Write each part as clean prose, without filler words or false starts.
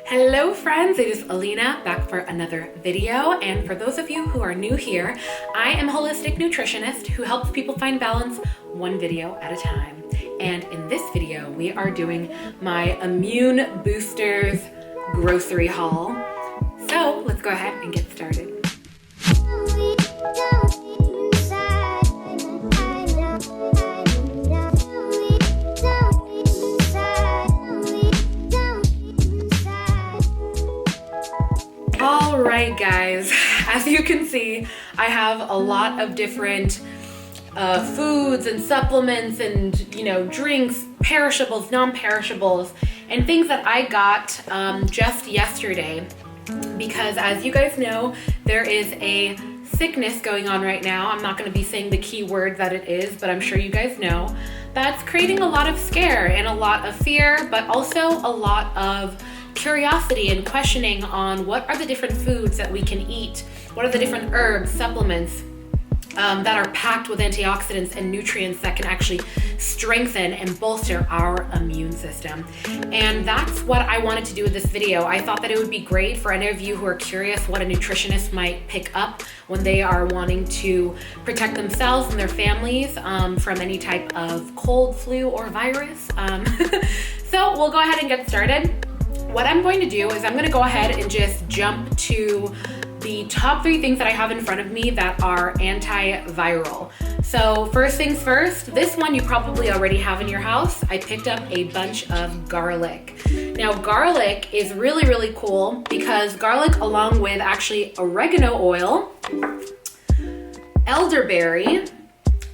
Hello friends, it is Alina back for another video, and for those of you who are new here, I am a holistic nutritionist who helps people find balance one video at a time. And in this video, we are doing my immune boosters grocery haul. So let's go ahead and get started. All right, guys, as you can see, I have a lot of different foods and supplements and, drinks, perishables, non-perishables, and things that I got just yesterday. Because as you guys know, there is a sickness going on right now. I'm not going to be saying the key word that it is, but I'm sure you guys know. That's creating a lot of scare and a lot of fear, but also a lot of curiosity and questioning on what are the different foods that we can eat, what are the different herbs, supplements that are packed with antioxidants and nutrients that can actually strengthen and bolster our immune system. And that's what I wanted to do with this video. I thought that it would be great for any of you who are curious what a nutritionist might pick up when they are wanting to protect themselves and their families from any type of cold, flu, or virus. So we'll go ahead and get started. What I'm going to do is I'm going to go ahead and just jump to the top 3 things that I have in front of me that are antiviral. So first things first, this one you probably already have in your house. I picked up a bunch of garlic. Now garlic is really, really cool because garlic, along with actually oregano oil, elderberry,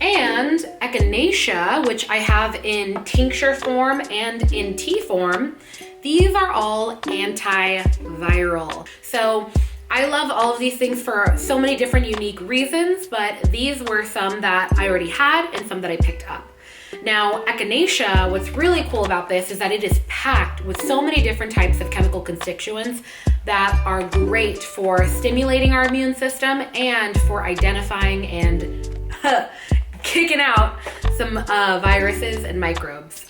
and echinacea, which I have in tincture form and in tea form, these are all antiviral. So I love all of these things for so many different unique reasons, but these were some that I already had and some that I picked up. Now, echinacea, what's really cool about this is that it is packed with so many different types of chemical constituents that are great for stimulating our immune system and for identifying and kicking out some viruses and microbes.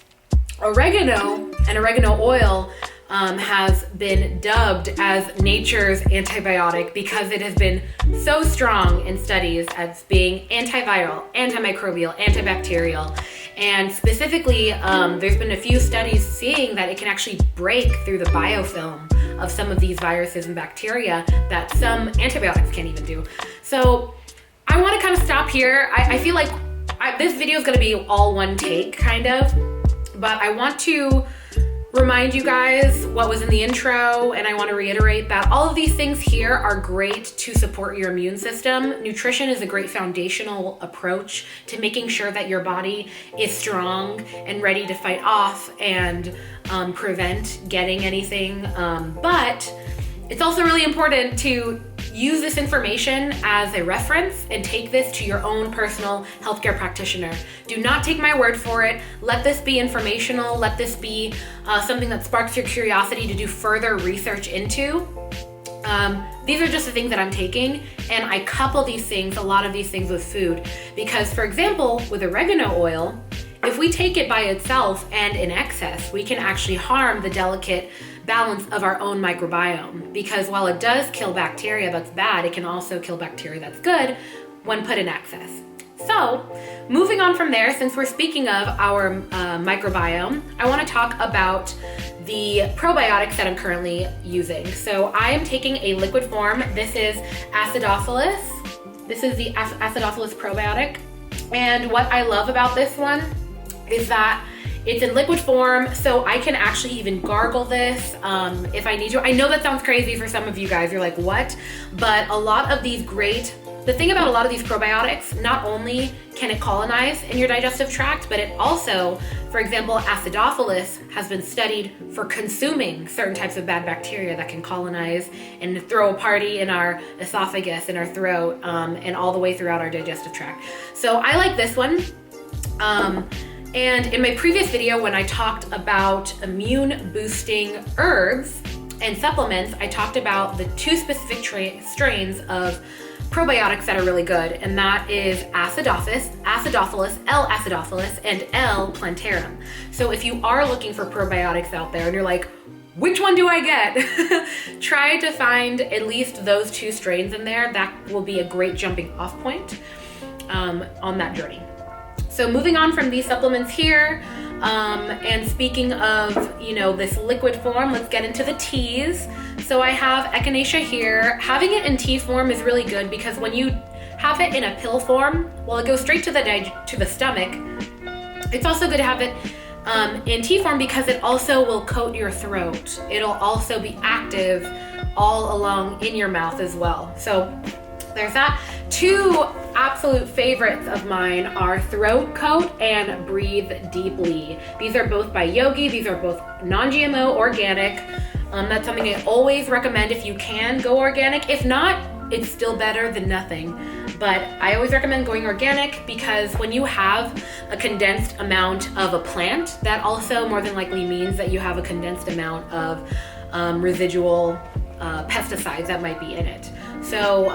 Oregano and oregano oil has been dubbed as nature's antibiotic because it has been so strong in studies as being antiviral, antimicrobial, antibacterial. And specifically, there's been a few studies seeing that it can actually break through the biofilm of some of these viruses and bacteria that some antibiotics can't even do. So I want to kind of stop here. I feel like this video is going to be all one take, kind of. But I want to remind you guys what was in the intro, and I want to reiterate that all of these things here are great to support your immune system. Nutrition is a great foundational approach to making sure that your body is strong and ready to fight off and prevent getting anything. But it's also really important to use this information as a reference and take this to your own personal healthcare practitioner. Do not take my word for it. Let this be informational. Let this be something that sparks your curiosity to do further research into. These are just the things that I'm taking, and I couple these things, a lot of these things, with food. Because, for example, with oregano oil, if we take it by itself and in excess, we can actually harm the delicate balance of our own microbiome, because while it does kill bacteria that's bad, it can also kill bacteria that's good when put in excess. So moving on from there, since we're speaking of our microbiome, I want to talk about the probiotics that I'm currently using. So I am taking a liquid form. This is acidophilus. This is the acidophilus probiotic. And what I love about this one is that it's in liquid form, so I can actually even gargle this if I need to. I know that sounds crazy for some of you guys. You're like, what? But a lot of these the thing about a lot of these probiotics, not only can it colonize in your digestive tract, but it also, for example, acidophilus has been studied for consuming certain types of bad bacteria that can colonize and throw a party in our esophagus, in our throat, and all the way throughout our digestive tract. So I like this one. And in my previous video, when I talked about immune boosting herbs and supplements, I talked about the 2 specific strains of probiotics that are really good, and that is acidophilus, L. acidophilus, and L. plantarum. So if you are looking for probiotics out there and you're like, which one do I get? Try to find at least those 2 strains in there. That will be a great jumping off point on that journey. So moving on from these supplements here, and speaking of, this liquid form, let's get into the teas. So I have echinacea here. Having it in tea form is really good because when you have it in a pill form, well, it goes straight to the stomach. It's also good to have it in tea form because it also will coat your throat. It'll also be active all along in your mouth as well. So there's that. 2 absolute favorites of mine are Throat Coat and Breathe Deeply. These are both by Yogi. These are both non-GMO, organic. That's something I always recommend if you can go organic. If not, it's still better than nothing. But I always recommend going organic because when you have a condensed amount of a plant, that also more than likely means that you have a condensed amount of residual pesticides that might be in it. So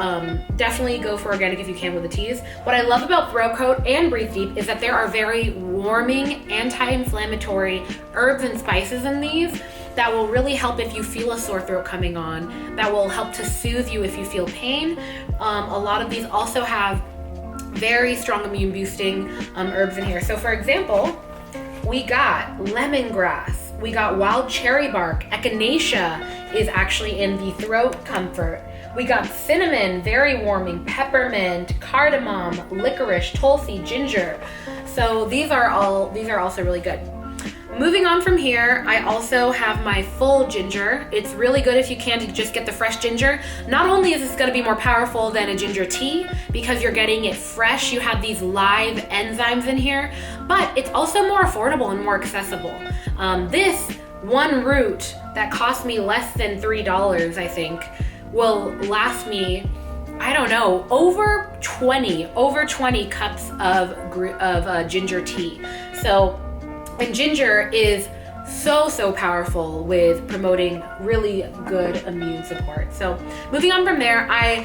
definitely go for organic if you can with the teas. What I love about Throat Coat and Breathe Deep is that there are very warming, anti-inflammatory herbs and spices in these that will really help if you feel a sore throat coming on, that will help to soothe you if you feel pain. A lot of these also have very strong immune boosting herbs in here. So for example, we got lemongrass, we got wild cherry bark, echinacea is actually in the Throat Comfort. We got cinnamon, very warming, peppermint, cardamom, licorice, tulsi, ginger. So these are also really good. Moving on from here, I also have my full ginger. It's really good if you can to just get the fresh ginger. Not only is this gonna be more powerful than a ginger tea because you're getting it fresh, you have these live enzymes in here, but it's also more affordable and more accessible. This one root that cost me less than $3, I think, will last me, I don't know, over 20 cups of ginger tea. And ginger is so powerful with promoting really good immune support. So moving on from there, I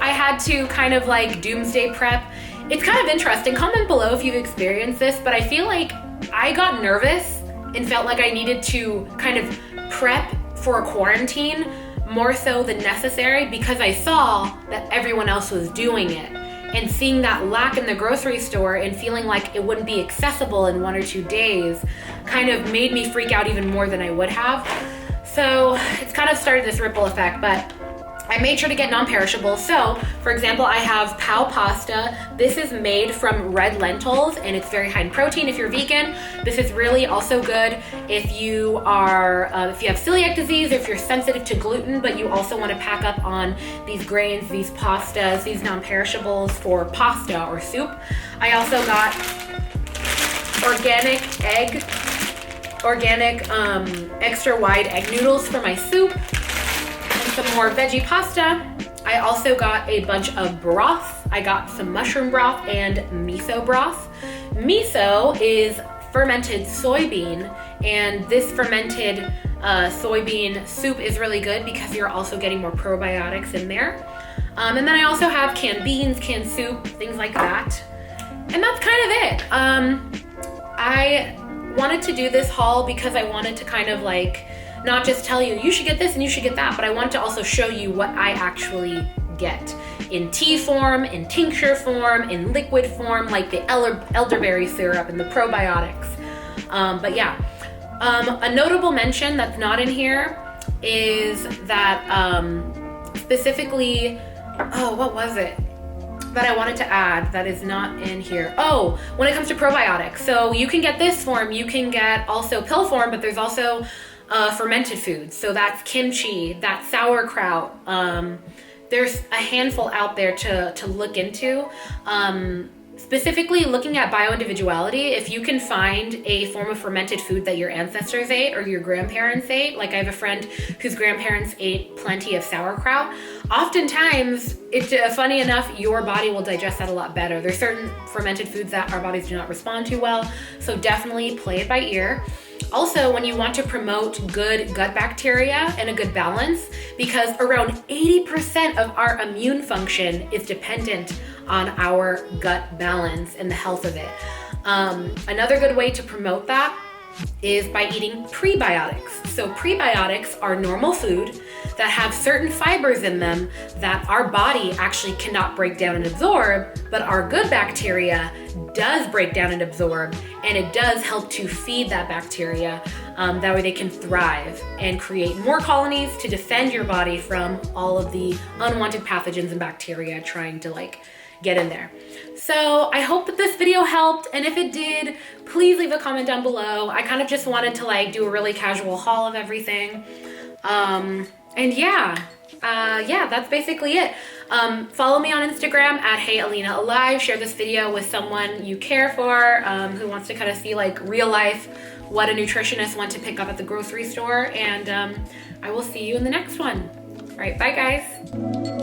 had to kind of like doomsday prep. It's kind of interesting. Comment below if you've experienced this, but I feel like I got nervous and felt like I needed to kind of prep for a quarantine more so than necessary because I saw that everyone else was doing it. And seeing that lack in the grocery store and feeling like it wouldn't be accessible in 1 or 2 days kind of made me freak out even more than I would have. So it's kind of started this ripple effect, but I made sure to get non-perishables. So for example, I have Pau pasta. This is made from red lentils and it's very high in protein if you're vegan. This is really also good if you have celiac disease, if you're sensitive to gluten, but you also want to pack up on these grains, these pastas, these non-perishables for pasta or soup. I also got organic extra wide egg noodles for my soup. Some more veggie pasta. I also got a bunch of broth. I got some mushroom broth and miso broth. Miso is fermented soybean, and this fermented soybean soup is really good because you're also getting more probiotics in there. And then I also have canned beans, canned soup, things like that. And that's kind of it. I wanted to do this haul because I wanted to kind of like not just tell you should get this and you should get that, but I want to also show you what I actually get in tea form, in tincture form, in liquid form, like the elderberry syrup and the probiotics. But yeah, a notable mention that's not in here is that specifically, what was it that I wanted to add that is not in here? Oh, when it comes to probiotics. So you can get this form, you can get also pill form, but there's also fermented foods. So that's kimchi, that's sauerkraut. There's a handful out there to look into. Specifically looking at bioindividuality, if you can find a form of fermented food that your ancestors ate or your grandparents ate, like I have a friend whose grandparents ate plenty of sauerkraut, oftentimes, funny enough, your body will digest that a lot better. There's certain fermented foods that our bodies do not respond to well, so definitely play it by ear. Also, when you want to promote good gut bacteria and a good balance, because around 80% of our immune function is dependent on our gut balance and the health of it. Another good way to promote that is by eating prebiotics. So prebiotics are normal food that have certain fibers in them that our body actually cannot break down and absorb, but our good bacteria does break down and absorb, and it does help to feed that bacteria. That way they can thrive and create more colonies to defend your body from all of the unwanted pathogens and bacteria trying to like get in there. So I hope that this video helped, and if it did, please leave a comment down below. I kind of just wanted to like do a really casual haul of everything. And yeah, that's basically it. Follow me on Instagram at HeyAlenaAlive. Share this video with someone you care for, who wants to kind of see like real life what a nutritionist went to pick up at the grocery store. And I will see you in the next one. All right, bye guys.